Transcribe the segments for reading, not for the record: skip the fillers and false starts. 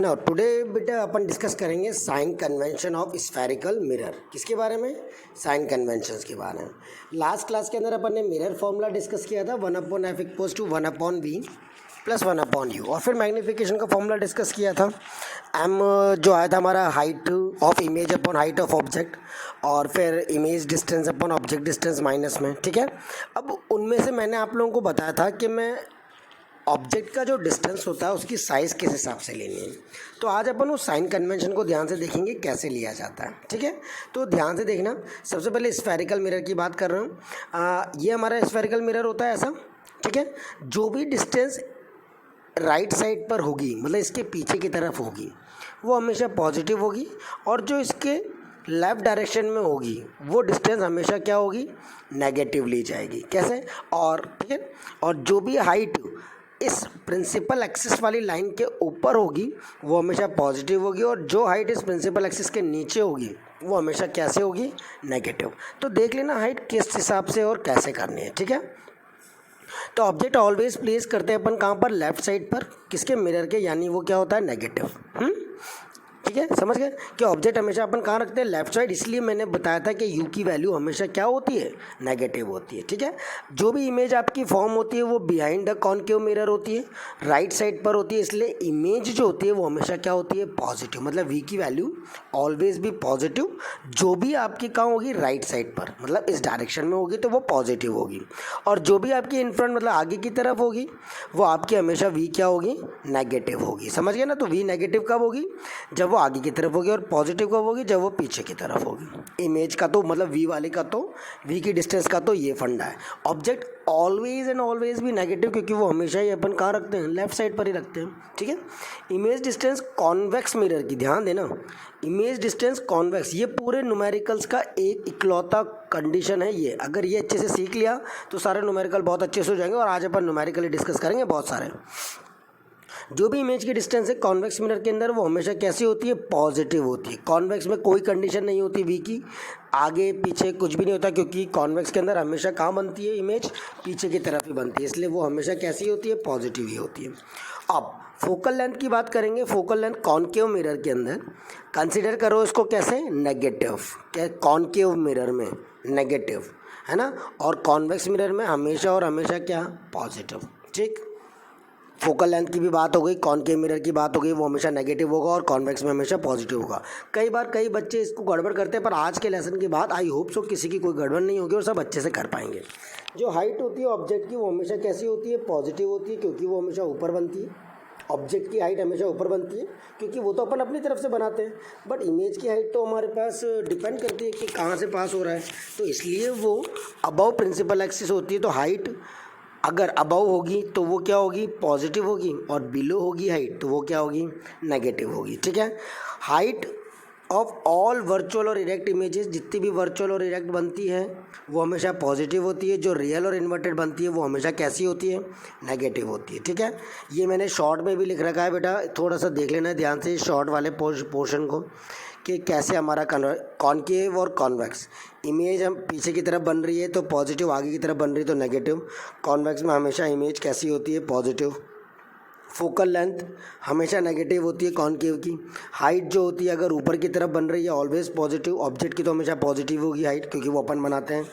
ना टुडे बेटा अपन डिस्कस करेंगे sign convention of spherical mirror. किसके बारे में? साइन कन्वेंशंस के बारे में। लास्ट क्लास के अंदर अपन ने मिरर फॉर्मूला डिस्कस किया था 1/f equals to 1/v plus 1/u, और फिर मैग्नीफिकेशन का फॉर्मूला डिस्कस किया था एम जो आया था हमारा height of image upon height of object, और फिर image distance upon object distance minus में। ठीक है, अब उनमें से मैंने आप लोगों को बताया था कि मैं ऑब्जेक्ट का जो डिस्टेंस होता है उसकी साइज़ किस हिसाब से लेनी है। तो आज अपन उस साइन कन्वेंशन को ध्यान से देखेंगे कैसे लिया जाता है। ठीक है, तो ध्यान से देखना। सबसे पहले स्फेरिकल मिरर की बात कर रहा हूँ। ये हमारा स्फेरिकल मिरर होता है ऐसा। ठीक है, जो भी डिस्टेंस राइट साइड पर होगी, मतलब इसके पीछे की तरफ होगी, वो हमेशा पॉजिटिव होगी, और जो इसके लेफ़्ट डायरेक्शन में होगी वो डिस्टेंस हमेशा क्या होगी? नेगेटिव ली जाएगी। कैसे? और ठीक है, और जो भी हाइट इस प्रिंसिपल एक्सिस वाली लाइन के ऊपर होगी वो हमेशा पॉजिटिव होगी, और जो हाइट इस प्रिंसिपल एक्सिस के नीचे होगी वो हमेशा कैसे होगी? नेगेटिव। तो देख लेना हाइट किस हिसाब से और कैसे करनी है। ठीक है, तो ऑब्जेक्ट ऑलवेज प्लेस करते हैं अपन कहाँ पर? लेफ्ट साइड पर। किसके? मिरर के, यानी वो क्या होता है? नेगेटिव। ठीक है, समझ गए कि ऑब्जेक्ट हमेशा अपन कहाँ रखते हैं? Left side. इसलिए मैंने बताया था कि यू की वैल्यू हमेशा क्या होती है? नेगेटिव होती है। ठीक है, जो भी इमेज आपकी फॉर्म होती है वो बिहाइंड द कॉनकेव मिरर होती है, राइट साइड पर होती है, इसलिए इमेज जो होती है वो हमेशा क्या होती है? पॉजिटिव। मतलब वी की वैल्यू ऑलवेज भी पॉजिटिव। जो भी आपकी कहाँ होगी? राइट साइड पर, मतलब इस डायरेक्शन में होगी तो वो पॉजिटिव होगी, और जो भी आपकी इन फ्रंट मतलब आगे की तरफ होगी वो आपकी हमेशा वी क्या होगी? नेगेटिव होगी। समझ गए ना? तो वी नेगेटिव कब होगी? जब वो आगे की तरफ होगी, और पॉजिटिव कब होगी? जब वो पीछे की तरफ होगी। इमेज का तो मतलब वी वाले का तो वी की डिस्टेंस का तो ये फंडा है। ऑब्जेक्ट ऑलवेज एंड ऑलवेज भी नेगेटिव, क्योंकि वो हमेशा ही अपन कहाँ रखते हैं? लेफ्ट साइड पर ही रखते हैं। ठीक है, इमेज डिस्टेंस कॉन्वेक्स मिरर की ध्यान देना। इमेज डिस्टेंस कॉन्वेक्स, ये पूरे न्यूमेरिकल्स का एक इकलौता कंडीशन है ये। अगर ये अच्छे से सीख लिया तो सारे न्यूमेरिकल बहुत अच्छे से हो जाएंगे, और आज अपन न्यूमेरिकली डिस्कस करेंगे बहुत सारे। जो भी इमेज की डिस्टेंस है कॉन्वेक्स मिरर के अंदर वो हमेशा कैसी होती है? पॉजिटिव होती है। कॉन्वेक्स में कोई कंडीशन नहीं होती वी की, आगे पीछे कुछ भी नहीं होता, क्योंकि कॉन्वेक्स के अंदर हमेशा कहाँ बनती है इमेज? पीछे की तरफ ही बनती है, इसलिए वो हमेशा कैसी होती है? पॉजिटिव ही होती है। अब फोकल लेंथ की बात करेंगे। फोकल लेंथ कॉनकेव मिरर के अंदर कंसिडर करो इसको कैसे? नेगेटिव। क्या? कॉनकेव मिरर में नेगेटिव है ना, और कॉन्वेक्स मिरर में हमेशा और हमेशा क्या? पॉजिटिव। ठीक, फोकल लेंथ की भी बात हो गई, कॉनकेव मिरर की बात हो गई, वो हमेशा नेगेटिव होगा, और कॉन्वेक्स में हमेशा पॉजिटिव होगा। कई बार कई बच्चे इसको गड़बड़ करते हैं, पर आज के लेसन के बाद आई होप सो किसी की कोई गड़बड़ नहीं होगी और सब अच्छे से कर पाएंगे। जो हाइट होती है ऑब्जेक्ट की वो हमेशा कैसी होती है? पॉजिटिव होती है, क्योंकि वो हमेशा ऊपर बनती है। ऑब्जेक्ट की हाइट हमेशा ऊपर बनती है, क्योंकि वो तो अपन अपनी तरफ से बनाते हैं, बट इमेज की हाइट तो हमारे पास डिपेंड करती है कि कहाँ से पास हो रहा है, तो इसलिए वो अबव प्रिंसिपल एक्सिस होती है। तो हाइट अगर अबव होगी तो वो क्या होगी? पॉजिटिव होगी, और बिलो होगी हाइट तो वो क्या होगी? नेगेटिव होगी। ठीक है, हाइट ऑफ ऑल वर्चुअल और इरेक्ट इमेजेस, जितनी भी वर्चुअल और इरेक्ट बनती है वो हमेशा पॉजिटिव होती है। जो रियल और इन्वर्टेड बनती है वो हमेशा कैसी होती है? नेगेटिव होती है। ठीक है, ये मैंने शॉर्ट में भी लिख रखा है बेटा, थोड़ा सा देख लेना ध्यान से शॉर्ट वाले पोर्शन को, कि कैसे हमारा कॉनकेव और कॉन्वेक्स इमेज हम पीछे की तरफ बन रही है तो पॉजिटिव, आगे की तरफ बन रही है तो नेगेटिव। कॉन्वेक्स में हमेशा इमेज कैसी होती है? पॉजिटिव। फोकल लेंथ हमेशा नेगेटिव होती है कॉनकेव की। हाइट जो होती है अगर ऊपर की तरफ बन रही है ऑलवेज पॉजिटिव। ऑब्जेक्ट की तो हमेशा पॉजिटिव होगी हाइट, क्योंकि वो अपन बनाते हैं,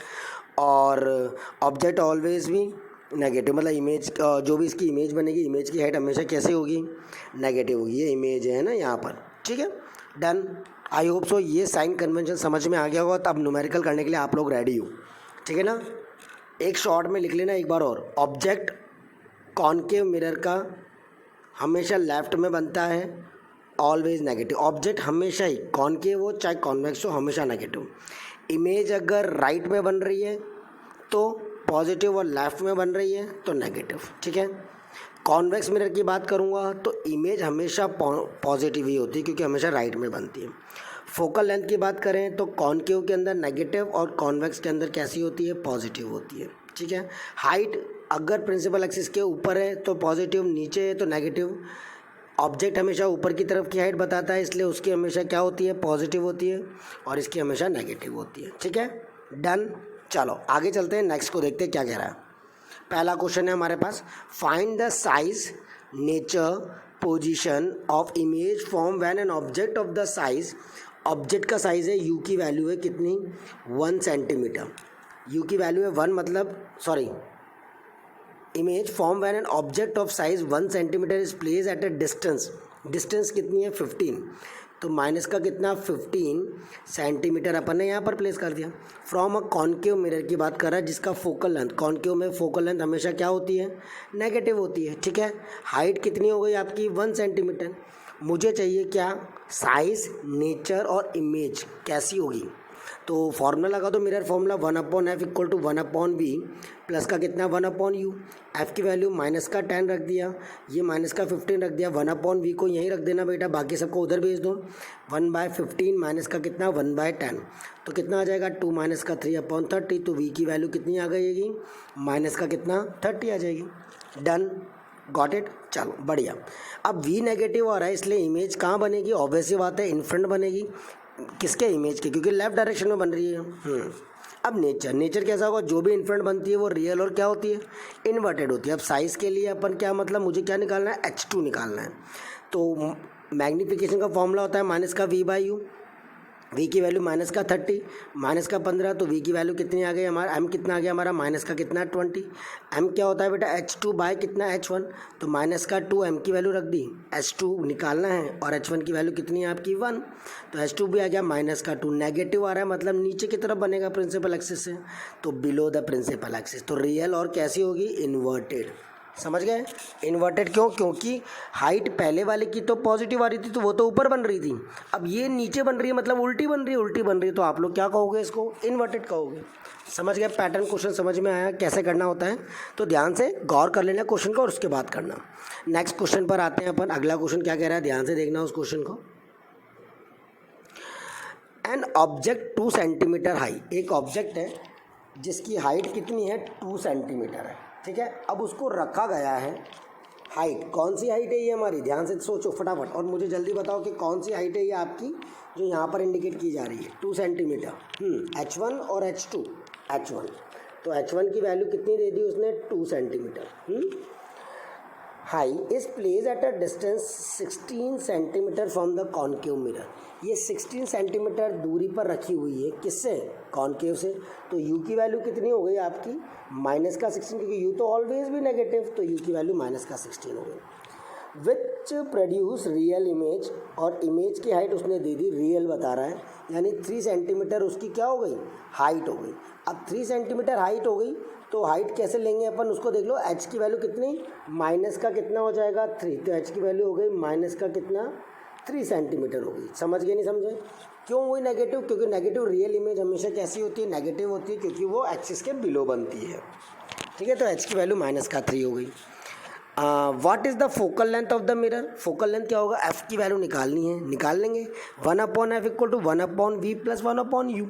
और ऑब्जेक्ट ऑलवेज भी नेगेटिव। मतलब इमेज जो भी इसकी इमेज बनेगी, इमेज की हाइट हमेशा कैसे होगी? नेगेटिव होगी। ये इमेज है ना यहाँ पर। ठीक है, डन। आई होप सो ये साइन कन्वेंशन समझ में आ गया होगा। तब न्यूमेरिकल करने के लिए आप लोग रेडी हो। ठीक है ना, एक शॉर्ट में लिख लेना एक बार और। ऑब्जेक्ट कॉनकेव मिरर का हमेशा लेफ्ट में बनता है, ऑलवेज नेगेटिव। ऑब्जेक्ट हमेशा ही कॉनकेव हो चाहे कॉन्वेक्स हो हमेशा नेगेटिव। इमेज अगर राइट में बन रही है तो पॉजिटिव, और लेफ्ट में बन रही है तो नेगेटिव। ठीक है, कॉन्वेक्स मिरर की बात करूँगा तो इमेज हमेशा पॉजिटिव ही होती है, क्योंकि हमेशा राइट में बनती है। फोकल लेंथ की बात करें तो कॉनकेव के अंदर नेगेटिव, और कॉन्वेक्स के अंदर कैसी होती है? पॉजिटिव होती है। ठीक है, हाइट अगर प्रिंसिपल एक्सिस के ऊपर है तो पॉजिटिव, नीचे है तो नेगेटिव। ऑब्जेक्ट हमेशा ऊपर की तरफ की हाइट बताता है, इसलिए उसकी हमेशा क्या होती है? पॉजिटिव होती है, और इसकी हमेशा नेगेटिव होती है। ठीक है, डन। चलो आगे चलते हैं, नेक्स्ट को देखते हैं क्या कह रहा है। पहला क्वेश्चन है हमारे पास, find the size, nature, position of image form when an object of the size, object का साइज़ है यू की वैल्यू है कितनी 1 सेंटीमीटर, यू की वैल्यू है 1 मतलब sorry image form when an object of size 1 centimetre is place at a distance, distance कितनी है 15, तो माइनस का कितना 15 सेंटीमीटर अपन ने यहाँ पर प्लेस कर दिया। फ्रॉम अ कॉन्केव मिरर की बात कर रहा है जिसका फोकल लेंथ, कॉन्केव में फोकल लेंथ हमेशा क्या होती है नेगेटिव होती है, ठीक है। हाइट कितनी हो गई आपकी 1 सेंटीमीटर, मुझे चाहिए क्या साइज़, नेचर और इमेज कैसी होगी, तो फॉर्मूला लगा दो mirror formula 1/f equal to 1/v plus का कितना 1/u, f की वैल्यू माइनस का 10 रख दिया, ये माइनस का 15 रख दिया, 1/v को यहीं रख देना बेटा, बाकी सबको उधर भेज दो। 1/15 माइनस का कितना 1/10, तो कितना आ जाएगा 2 माइनस का 3/30, तो v की वैल्यू कितनी आ गई माइनस का कितना 30 आ जाएगी। डन, गॉट इट, चलो बढ़िया। अब v नेगेटिव आ रहा है इसलिए इमेज कहाँ बनेगी, ऑब्वियस सी बात है इन फ्रंट बनेगी, किसके इमेज के, क्योंकि लेफ्ट डायरेक्शन में बन रही है। अब नेचर, नेचर कैसा होगा, जो भी इन फ्रंट बनती है वो रियल और क्या होती है इन्वर्टेड होती है। अब साइज़ के लिए अपन क्या मतलब मुझे क्या निकालना है h2 निकालना है, तो मैग्नीफिकेशन का फॉर्मूला होता है माइनस का v/u, v की वैल्यू माइनस का 30 माइनस का 15, तो v की वैल्यू कितनी आ गई हमारा, m कितना आ गया हमारा माइनस का कितना 20, m क्या होता है बेटा h2 बाय कितना h1, तो माइनस का 2 m की वैल्यू रख दी, h2 निकालना है और h1 की वैल्यू कितनी है आपकी 1, तो h2 भी आ गया माइनस का 2, नेगेटिव आ रहा है मतलब नीचे की तरफ बनेगा प्रिंसिपल एक्सिस से, तो बिलो द प्रिंसिपल एक्सिस, तो रियल और कैसी होगी इन्वर्टेड, समझ गए। इन्वर्टेड क्यों, क्योंकि हाइट पहले वाले की तो पॉजिटिव आ रही थी तो वो तो ऊपर बन रही थी, अब ये नीचे बन रही है मतलब उल्टी बन रही है, उल्टी बन रही है, तो आप लोग क्या कहोगे इसको इन्वर्टेड कहोगे। समझ गए, पैटर्न क्वेश्चन समझ में आया कैसे करना होता है, तो ध्यान से गौर कर लेना क्वेश्चन को और उसके बाद करना। नेक्स्ट क्वेश्चन पर आते हैं अपन, अगला क्वेश्चन क्या कह रहा है ध्यान से देखना उस क्वेश्चन को। एन ऑब्जेक्ट 2 सेंटीमीटर हाई, एक ऑब्जेक्ट है जिसकी हाइट कितनी है 2 सेंटीमीटर है, ठीक है। अब उसको रखा गया है, हाइट कौन सी हाइट है ये हमारी, ध्यान से सोचो फटाफट और मुझे जल्दी बताओ कि कौन सी हाइट है ये आपकी जो यहाँ पर इंडिकेट की जा रही है 2 सेंटीमीटर। h1 और h2, h1 तो h1 की वैल्यू कितनी दे दी उसने 2 centimetre. High is place at a distance 16 centimetre from the concave mirror, ये 16 सेंटीमीटर दूरी पर रखी हुई है किससे कॉन्केव से, तो u की वैल्यू कितनी हो गई आपकी माइनस का 16, क्योंकि u तो ऑलवेज भी नेगेटिव, तो u की वैल्यू माइनस का 16 हो गई। विच प्रोड्यूस रियल इमेज, और इमेज की हाइट उसने दे दी रियल बता रहा है, यानी 3 सेंटीमीटर उसकी क्या हो गई हाइट हो गई। अब 3 सेंटीमीटर हाइट हो गई तो हाइट कैसे लेंगे अपन उसको देख लो, h की वैल्यू कितनी माइनस का कितना हो जाएगा 3, तो h की वैल्यू हो गई माइनस का कितना 3 सेंटीमीटर होगी। समझ गए नहीं समझे, क्यों हुई नेगेटिव, क्योंकि नेगेटिव रियल इमेज हमेशा कैसी होती है नेगेटिव होती है, क्योंकि वो एक्सिस के बिलो बनती है, ठीक है। तो h की वैल्यू माइनस का 3 हो गई। What is the focal length of the mirror, focal length क्या होगा, f की वैल्यू निकालनी है, निकाल लेंगे 1/f equal to 1/v plus 1/u।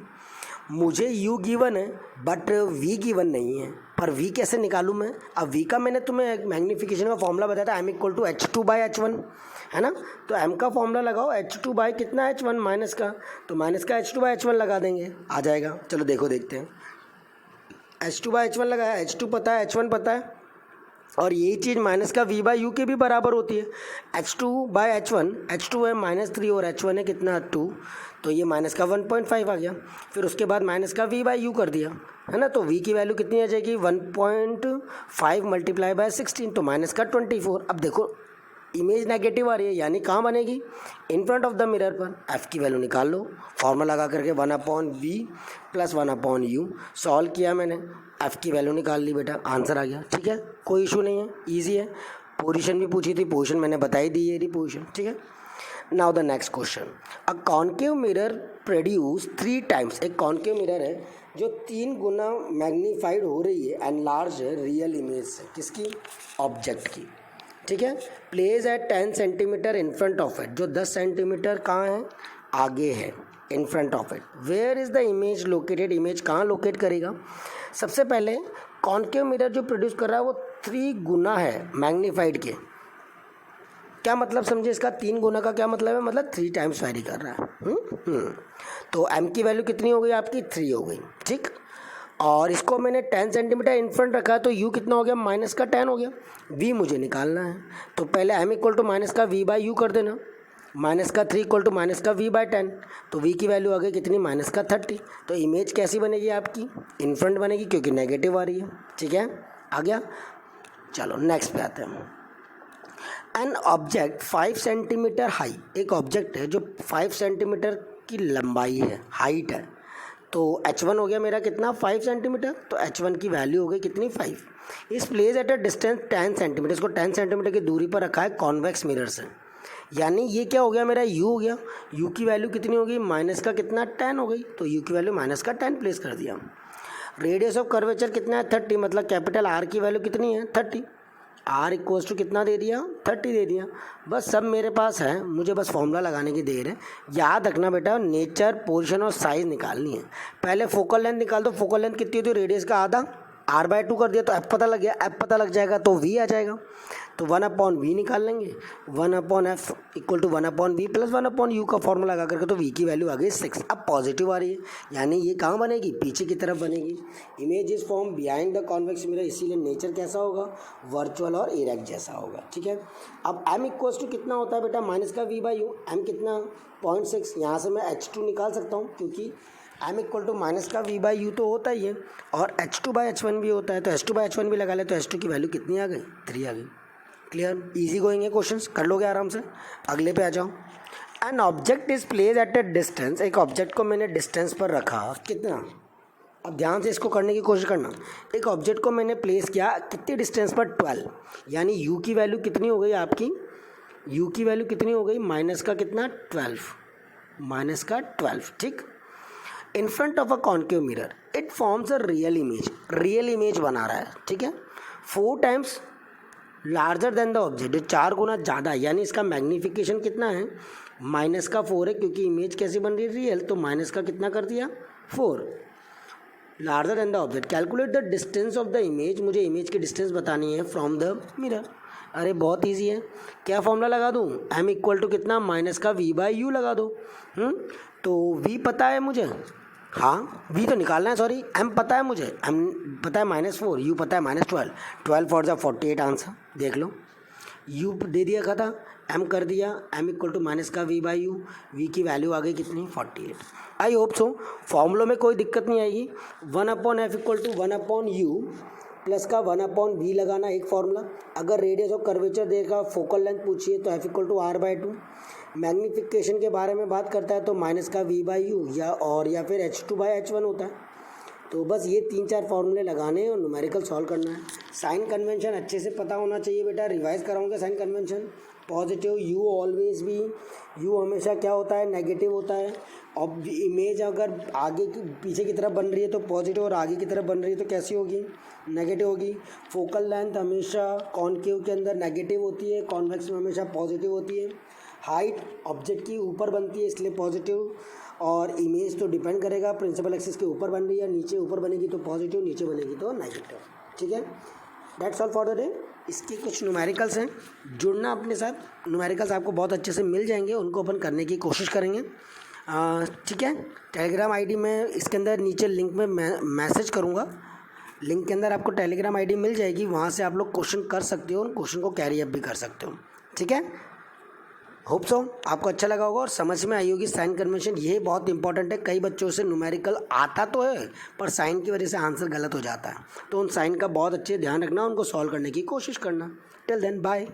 मुझे u गिवन है बट v गिवन नहीं है, पर v कैसे निकालूँ मैं, अब v का मैंने तुम्हें मैग्नीफिकेशन का फॉर्मूला बताया था m इक्वल टू h2/h1 है ना, तो m का फॉर्मूला लगाओ h2 बाय कितना h1 माइनस का, तो माइनस का h2/h1 लगा देंगे आ जाएगा। चलो देखो देखते हैं, h2/h1 लगाया, h2 पता है h1 पता है, और यही चीज़ माइनस का v/u के भी बराबर होती है, h2/h1, h2 है -3 और h1 है कितना 2, तो ये माइनस का 1.5 आ गया, फिर उसके बाद माइनस का v/u कर दिया है ना, तो v की वैल्यू कितनी आ जाएगी 1.5 मल्टीप्लाई बाय 16, तो माइनस का 24। अब देखो इमेज नेगेटिव आ रही है यानी कहाँ बनेगी इन फ्रंट ऑफ द मिरर पर, f की वैल्यू निकाल लो फॉर्मूला लगा करके 1/v प्लस 1/u, सॉल्व किया मैंने f की वैल्यू निकाल ली बेटा, आंसर आ गया, ठीक है कोई इशू नहीं है, ईजी है। पोजीशन भी पूछी थी, पोजीशन मैंने बताई दी है, पोजीशन ठीक है। Now the next question, a concave mirror produce 3 times, एक कॉन्केव मिरर है जो 3 गुना मैग्नीफाइड हो रही है एनलार्ज है रियल इमेज से, किसकी ऑब्जेक्ट की, ठीक है। Place at 10 centimetre in front of it, जो 10 सेंटीमीटर कहाँ है आगे है in front of it. Where is the image located, image कहाँ लोकेट करेगा। सबसे पहले कॉन्केव मिरर जो प्रोड्यूस कर रहा है वो 3 गुना है मैग्नीफाइड के, क्या मतलब समझे इसका, 3 गुना का क्या मतलब है, मतलब 3 टाइम्स वैरी कर रहा है। तो m की वैल्यू कितनी हो गई आपकी 3 हो गई, ठीक। और इसको मैंने 10 सेंटीमीटर इन फ्रंट रखा है, तो यू कितना हो गया, माइनस का 10 हो गया। वी मुझे निकालना है, तो पहले एम इक्वल टू माइनस का वी बाई यू कर देना, माइनस का 3 इक्वल टू माइनस का वी बाई 10, तो वी की वैल्यू आ गई कितनी, माइनस का 30। तो इमेज कैसी बनेगी आपकी, इन फ्रंट बनेगी क्योंकि नेगेटिव आ रही है। ठीक है, आ गया। चलो नेक्स्ट पे आते हैं। एन ऑब्जेक्ट 5 सेंटीमीटर हाई, एक ऑब्जेक्ट है जो 5 सेंटीमीटर की लंबाई है, हाइट है, तो h1 हो गया मेरा कितना, 5 सेंटीमीटर, तो h1 की वैल्यू हो गई कितनी, 5। इस place at a distance 10 centimetre, इसको 10 सेंटीमीटर की दूरी पर रखा है कॉन्वेक्स मिरर से, यानी ये क्या हो गया मेरा, u हो गया। u की वैल्यू कितनी हो गई, माइनस का कितना, 10 हो गई, तो u की वैल्यू माइनस का 10 प्लेस कर दिया। रेडियस ऑफ कर्वेचर कितना है, 30, मतलब कैपिटल R की वैल्यू कितनी है, 30। R इक्वल्स टू कितना दे दिया, 30 दे दिया। बस सब मेरे पास है, मुझे बस फॉर्मूला लगाने की देर है। याद रखना बेटा, नेचर, पोजीशन और साइज़ निकालनी है। पहले फोकल लेंथ निकाल दो, फोकल लेंथ कितनी होती है, रेडियस का आधा, r/2 कर दिया तो f पता लग गया, f पता लग जाएगा तो v आ जाएगा, तो 1/v निकाल लेंगे, 1/f equal to 1/v plus 1/u का फॉर्मूला लगा करके, तो v की वैल्यू आ गई 6। अब पॉजिटिव आ रही है, यानी ये कहाँ बनेगी, पीछे की तरफ बनेगी। Image is form behind the convex mirror, इसीलिए नेचर कैसा होगा, वर्चुअल और इरेक्ट जैसा होगा। ठीक है, अब m इक्वल्स टू कितना होता है बेटा, माइनस का v बाई यू, m कितना 0.6, यहाँ से मैं h2 निकाल सकता हूँ क्योंकि m इक्वल टू माइनस का v बाई यू तो होता ही है, और h2 बाई h1 भी होता है, तो h2 बाई h1 भी लगा ले, तो h2 की वैल्यू कितनी आ गई, 3 आ गई। क्लियर, इजी गोइंग है क्वेश्चंस, कर लोगे आराम से। अगले पे आ जाओ। An object is place at a distance, एक ऑब्जेक्ट को मैंने डिस्टेंस पर रखा, कितना, अब ध्यान से इसको करने की कोशिश करना। एक ऑब्जेक्ट को मैंने प्लेस किया कितने डिस्टेंस पर, 12, यानी u की वैल्यू कितनी हो गई आपकी, u की वैल्यू कितनी हो गई, माइनस का कितना, 12, माइनस का 12। ठीक, इन front of a concave mirror it forms a real image, real image बना रहा है। ठीक है, 4 times larger than the object, जो 4 गुना ज़्यादा, यानी इसका मैग्नीफिकेशन कितना है, माइनस का 4 है, क्योंकि इमेज कैसी बन रही है, रियल, तो माइनस का कितना कर दिया, 4, larger than the object. Calculate the distance of the image, मुझे इमेज की डिस्टेंस बतानी है फ्रॉम द मिरर। अरे बहुत ईजी है, क्या फॉर्मूला लगा दूँ, m इक्वल टू कितना, माइनस का v बाई यू लगा दो। तो v पता है मुझे, हाँ v तो निकालना है, सॉरी m पता है मुझे, m पता है -4, u पता है -12, 12 फॉर द 48 आंसर, देख लो u दे दिया था, m कर दिया, m इक्वल टू माइनस का v बाई यू, v की वैल्यू आ गई कितनी, 48। आई होप सो फॉर्मूलों में कोई दिक्कत नहीं आएगी। 1/f equal to 1/u plus का 1/v लगाना, एक फॉर्मूला। अगर रेडियस ऑफ कर्वेचर देगा, फोकल लेंथ पूछिए तो f equal to r/2। Magnification के बारे में बात करता है तो माइनस का v बाई यू, या फिर h2 बाई h1 होता है। तो बस ये 3-4 फॉर्मूले लगाने हैं और न्यूमेरिकल सॉल्व करना है। साइन कन्वेंशन अच्छे से पता होना चाहिए बेटा, रिवाइज कराऊंगा sign convention. Positive, you always भी, यू हमेशा क्या होता है, नेगेटिव होता है। अब इमेज अगर आगे की पीछे की तरफ बन रही है तो पॉजिटिव, और आगे की तरफ बन रही है तो कैसी होगी, नेगेटिव होगी। फोकल लेंथ हमेशा कॉनकेव के अंदर नेगेटिव होती है, कॉन्वेक्स में हमेशा पॉजिटिव होती है। हाइट ऑब्जेक्ट की ऊपर बनती है इसलिए पॉजिटिव, और इमेज तो डिपेंड करेगा, प्रिंसिपल एक्सिस के ऊपर बन रही है, नीचे ऊपर बनेगी तो पॉजिटिव, नीचे बनेगी तो नेगेटिव। ठीक है, that's all for the day. इसके कुछ न्यूमेरिकल्स हैं, जुड़ना अपने साथ, न्यूमेरिकल्स आपको बहुत अच्छे से मिल जाएंगे, उनको अपन करने की कोशिश करेंगे। ठीक है, टेलीग्राम आईडी में इसके अंदर नीचे लिंक में मैसेज करूँगा, लिंक के अंदर आपको टेलीग्राम आईडी मिल जाएगी, वहाँ से आप लोग क्वेश्चन कर सकते हो, उन क्वेश्चन को कैरी अप भी कर सकते हो। ठीक है, होप सो आपको अच्छा लगा होगा और समझ में आई होगी साइन कन्वेंशन। ये बहुत इंपॉर्टेंट है, कई बच्चों से न्यूमेरिकल आता तो है पर साइन की वजह से आंसर गलत हो जाता है, तो उन साइन का बहुत अच्छे ध्यान रखना, उनको सॉल्व करने की कोशिश करना। Till then bye.